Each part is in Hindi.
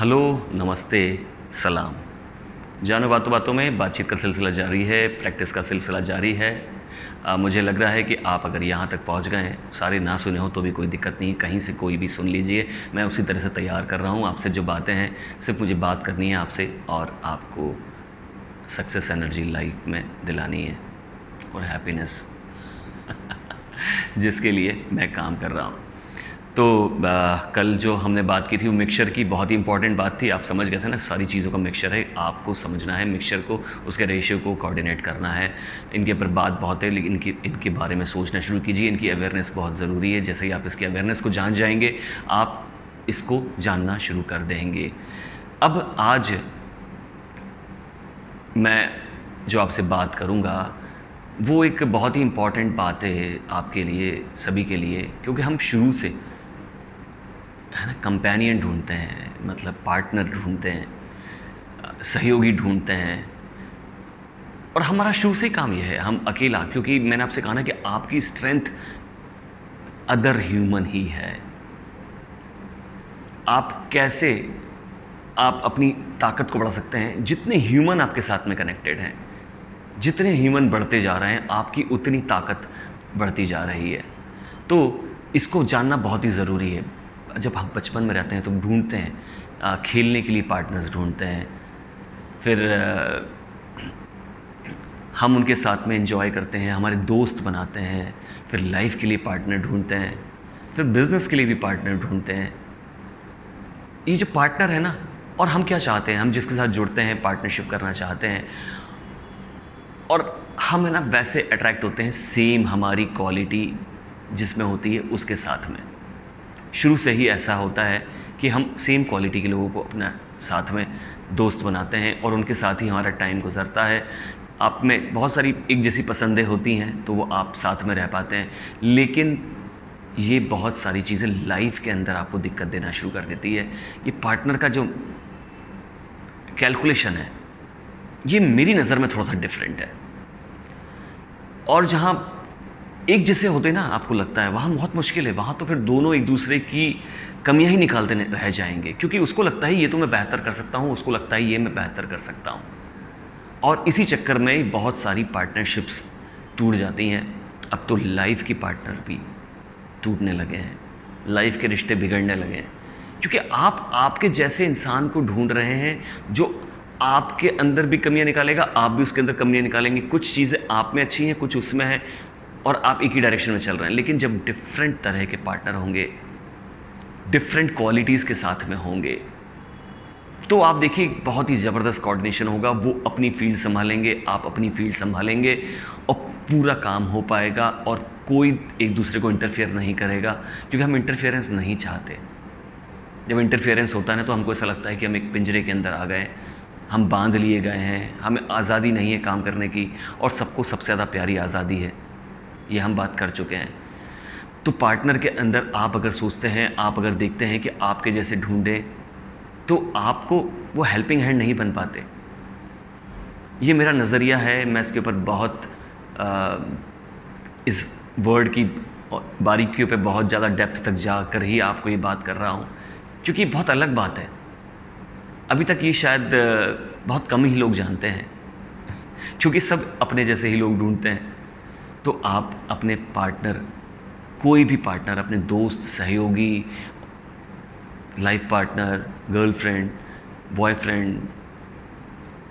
हेलो, नमस्ते, सलाम। जानो बातों बातों में बातचीत का सिलसिला जारी है, प्रैक्टिस का सिलसिला जारी है। मुझे लग रहा है कि आप अगर यहाँ तक पहुँच गए हैं, सारे ना सुने हो तो भी कोई दिक्कत नहीं, कहीं से कोई भी सुन लीजिए। मैं उसी तरह से तैयार कर रहा हूँ आपसे जो बातें हैं, सिर्फ मुझे बात करनी है आपसे और आपको सक्सेस एनर्जी लाइफ में दिलानी है और हैप्पीनेस जिसके लिए मैं काम कर रहा हूँ। तो कल जो हमने बात की थी वो मिक्सचर की, बहुत ही इंपॉर्टेंट बात थी। आप समझ गए थे ना, सारी चीज़ों का मिक्सचर है, आपको समझना है मिक्सचर को, उसके रेशियो को कोऑर्डिनेट करना है। इनके ऊपर बात बहुत है, लेकिन इनके बारे में सोचना शुरू कीजिए। इनकी अवेयरनेस बहुत ज़रूरी है। जैसे ही आप इसकी अवेयरनेस को जान जाएंगे, आप इसको जानना शुरू कर देंगे। अब आज मैं जो आपसे बात करूँगा वो एक बहुत ही इम्पॉर्टेंट बात है आपके लिए, सभी के लिए, क्योंकि हम शुरू से है ना कंपेनियन ढूंढते हैं, मतलब पार्टनर ढूंढते हैं, सहयोगी ढूंढते हैं। और हमारा शुरू से ही काम यह है, हम अकेला, क्योंकि मैंने आपसे कहा ना कि आपकी स्ट्रेंथ अदर ह्यूमन ही है। आप कैसे आप अपनी ताकत को बढ़ा सकते हैं? जितने ह्यूमन आपके साथ में कनेक्टेड हैं, जितने ह्यूमन बढ़ते जा रहे हैं, आपकी उतनी ताकत बढ़ती जा रही है। तो इसको जानना बहुत ही ज़रूरी है। जब हम बचपन में रहते हैं तो ढूंढते हैं, खेलने के लिए पार्टनर्स ढूंढते हैं, फिर हम उनके साथ में एंजॉय करते हैं, हमारे दोस्त बनाते हैं, फिर लाइफ के लिए पार्टनर ढूंढते हैं, फिर बिज़नेस के लिए भी पार्टनर ढूंढते हैं। ये जो पार्टनर है ना, और हम क्या चाहते हैं, हम जिसके साथ जुड़ते हैं पार्टनरशिप करना चाहते हैं, और हम है ना वैसे अट्रैक्ट होते हैं सेम हमारी क्वालिटी जिसमें होती है उसके साथ में। शुरू से ही ऐसा होता है कि हम सेम क्वालिटी के लोगों को अपना साथ में दोस्त बनाते हैं और उनके साथ ही हमारा टाइम गुजरता है। आप में बहुत सारी एक जैसी पसंदें होती हैं तो वो आप साथ में रह पाते हैं, लेकिन ये बहुत सारी चीज़ें लाइफ के अंदर आपको दिक्कत देना शुरू कर देती है। ये पार्टनर का जो कैलकुलेशन है, ये मेरी नज़र में थोड़ा सा डिफरेंट है। और जहाँ एक जैसे होते ना आपको लगता है, वहाँ बहुत मुश्किल है। वहाँ तो फिर दोनों एक दूसरे की कमियां ही निकालते रह जाएंगे, क्योंकि उसको लगता है ये तो मैं बेहतर कर सकता हूँ, उसको लगता है ये मैं बेहतर कर सकता हूँ। और इसी चक्कर में बहुत सारी पार्टनरशिप्स टूट जाती हैं। अब तो लाइफ की पार्टनर भी टूटने लगे हैं, लाइफ के रिश्ते बिगड़ने लगे हैं, क्योंकि आप आपके जैसे इंसान को ढूंढ रहे हैं जो आपके अंदर भी कमियां निकालेगा, आप भी उसके अंदर कमियां निकालेंगे। कुछ चीज़ें आप में अच्छी हैं, कुछ उसमें है, और आप एक ही डायरेक्शन में चल रहे हैं। लेकिन जब डिफरेंट तरह के पार्टनर होंगे, डिफरेंट क्वालिटीज़ के साथ में होंगे, तो आप देखिए बहुत ही ज़बरदस्त कोऑर्डिनेशन होगा। वो अपनी फील्ड संभालेंगे, आप अपनी फील्ड संभालेंगे, और पूरा काम हो पाएगा और कोई एक दूसरे को इंटरफेयर नहीं करेगा, क्योंकि हम इंटरफेरेंस नहीं चाहते। जब इंटरफेरेंस होता है ना, तो हमको ऐसा लगता है कि हम एक पिंजरे के अंदर आ गए, हम बांध लिए गए हैं, हमें आज़ादी नहीं है काम करने की, और सबको सबसे ज़्यादा प्यारी आज़ादी है। ये हम बात कर चुके हैं। तो पार्टनर के अंदर आप अगर सोचते हैं, आप अगर देखते हैं कि आपके जैसे ढूंढें, तो आपको वो हेल्पिंग हैंड नहीं बन पाते। ये मेरा नज़रिया है। मैं इसके ऊपर बहुत इस वर्ड की बारीकियों पे बहुत ज़्यादा डेप्थ तक जाकर ही आपको ये बात कर रहा हूँ, क्योंकि बहुत अलग बात है। अभी तक ये शायद बहुत कम ही लोग जानते हैं क्योंकि सब अपने जैसे ही लोग ढूंढते हैं। तो आप अपने पार्टनर, कोई भी पार्टनर, अपने दोस्त, सहयोगी, लाइफ पार्टनर, गर्लफ्रेंड, बॉयफ्रेंड,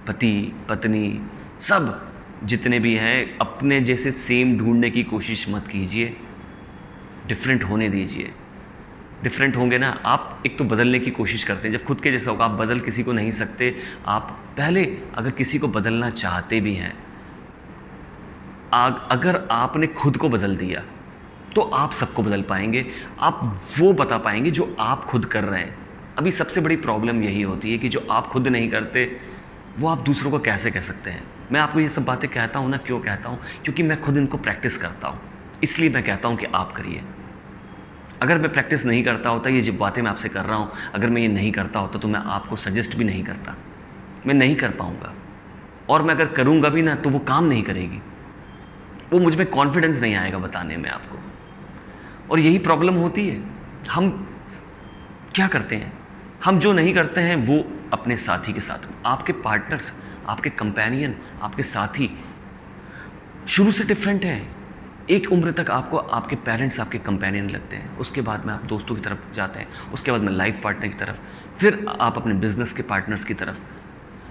पति, पत्नी, सब जितने भी हैं, अपने जैसे सेम ढूंढने की कोशिश मत कीजिए, डिफरेंट होने दीजिए। डिफरेंट होंगे ना आप, एक तो बदलने की कोशिश करते हैं। जब खुद के जैसा होगा, आप बदल किसी को नहीं सकते। आप पहले अगर किसी को बदलना चाहते भी हैं, अगर आपने खुद को बदल दिया तो आप सबको बदल पाएंगे। आप वो बता पाएंगे जो आप खुद कर रहे हैं। अभी सबसे बड़ी प्रॉब्लम यही होती है कि जो आप खुद नहीं करते वो आप दूसरों को कैसे कह सकते हैं। मैं आपको ये सब बातें कहता हूँ ना, क्यों कहता हूँ? क्योंकि मैं खुद इनको प्रैक्टिस करता हूँ, इसलिए मैं कहता हूँ कि आप करिए। अगर मैं प्रैक्टिस नहीं करता होता, ये जो बातें मैं आपसे कर रहा हूँ, अगर मैं ये नहीं करता होता तो मैं आपको सजेस्ट भी नहीं करता। मैं नहीं कर पाऊँगा, और मैं अगर करूँगा भी ना तो वो काम नहीं करेगी, वो मुझ में कॉन्फिडेंस नहीं आएगा बताने में आपको। और यही प्रॉब्लम होती है। हम क्या करते हैं, हम जो नहीं करते हैं वो अपने साथी के साथ, आपके पार्टनर्स, आपके कंपेनियन, आपके साथी शुरू से डिफरेंट हैं। एक उम्र तक आपको आपके पेरेंट्स आपके कंपेनियन लगते हैं, उसके बाद में आप दोस्तों की तरफ जाते हैं, उसके बाद में लाइफ पार्टनर की तरफ, फिर आप अपने बिजनेस के पार्टनर्स की तरफ,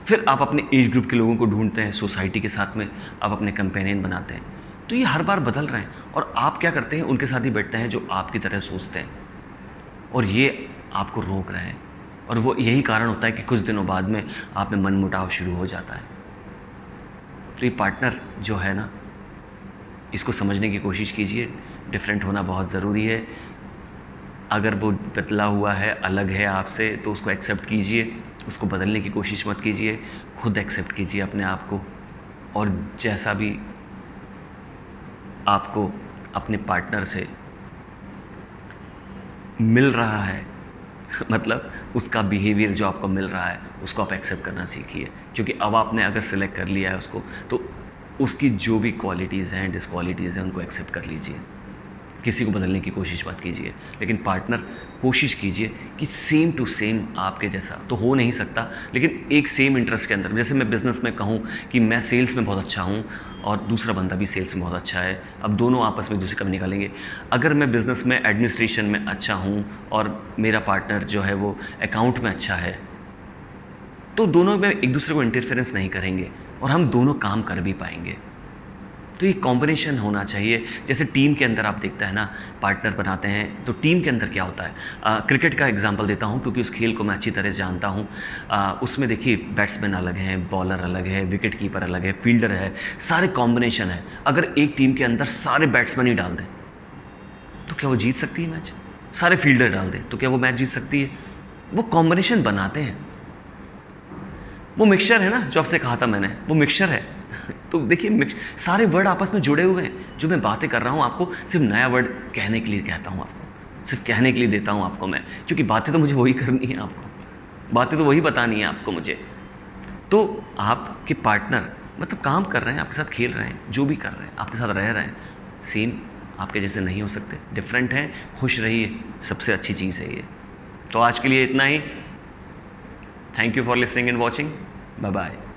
फिर आप अपने एज ग्रुप के लोगों को ढूंढते हैं, सोसाइटी के साथ में आप अपने कंपेनियन बनाते हैं। तो ये हर बार बदल रहे हैं और आप क्या करते हैं, उनके साथ ही बैठते हैं जो आपकी तरह सोचते हैं, और ये आपको रोक रहे हैं। और वो यही कारण होता है कि कुछ दिनों बाद में आप में मनमुटाव शुरू हो जाता है। तो ये पार्टनर जो है ना, इसको समझने की कोशिश कीजिए। डिफरेंट होना बहुत ज़रूरी है। अगर वो बदला हुआ है, अलग है आपसे, तो उसको एक्सेप्ट कीजिए, उसको बदलने की कोशिश मत कीजिए। खुद एक्सेप्ट कीजिए अपने आप को, और जैसा भी आपको अपने पार्टनर से मिल रहा है मतलब उसका बिहेवियर जो आपको मिल रहा है, उसको आप एक्सेप्ट करना सीखिए। क्योंकि अब आपने अगर सिलेक्ट कर लिया है उसको, तो उसकी जो भी क्वालिटीज़ हैं, डिसक्वालिटीज़ हैं, उनको एक्सेप्ट कर लीजिए। किसी को बदलने की कोशिश मत कीजिए, लेकिन पार्टनर कोशिश कीजिए कि सेम टू सेम आपके जैसा तो हो नहीं सकता, लेकिन एक सेम इंटरेस्ट के अंदर। जैसे मैं बिज़नेस में कहूँ कि मैं सेल्स में बहुत अच्छा हूँ और दूसरा बंदा भी सेल्स में बहुत अच्छा है, अब दोनों आपस में एक दूसरे का निकालेंगे। अगर मैं बिज़नेस में एडमिनिस्ट्रेशन में अच्छा हूँ और मेरा पार्टनर जो है वो अकाउंट में अच्छा है, तो दोनों में एक दूसरे को इंटरफेरेंस नहीं करेंगे और हम दोनों काम कर भी पाएंगे। तो ये कॉम्बिनेशन होना चाहिए। जैसे टीम के अंदर आप देखते हैं ना, पार्टनर बनाते हैं तो टीम के अंदर क्या होता है। क्रिकेट का एग्जांपल देता हूँ क्योंकि उस खेल को मैं अच्छी तरह से जानता हूँ। उसमें देखिए बैट्समैन अलग हैं, बॉलर अलग है, विकेट कीपर अलग है, फील्डर है, सारे कॉम्बिनेशन है। अगर एक टीम के अंदर सारे बैट्समैन ही डाल दें तो क्या वो जीत सकती है मैच? सारे फील्डर डाल दें तो क्या वो मैच जीत सकती है? वो कॉम्बिनेशन बनाते हैं। वो मिक्सचर है ना, जो आपसे कहा था मैंने, वो मिक्सचर है। तो देखिए सारे वर्ड आपस में जुड़े हुए हैं। जो मैं बातें कर रहा हूँ आपको सिर्फ नया वर्ड कहने के लिए कहता हूँ, आपको सिर्फ कहने के लिए देता हूँ आपको मैं, क्योंकि बातें तो मुझे वही करनी है, आपको बातें तो वही बतानी है आपको मुझे। तो आपके पार्टनर मतलब काम कर रहे हैं, आपके साथ खेल रहे हैं, जो भी कर रहे हैं, आपके साथ रह रहे हैं, सेम आपके जैसे नहीं हो सकते, डिफरेंट हैं। खुश रहिए, सबसे अच्छी चीज़ है ये। तो आज के लिए इतना ही। Thank you for listening and watching. Bye bye.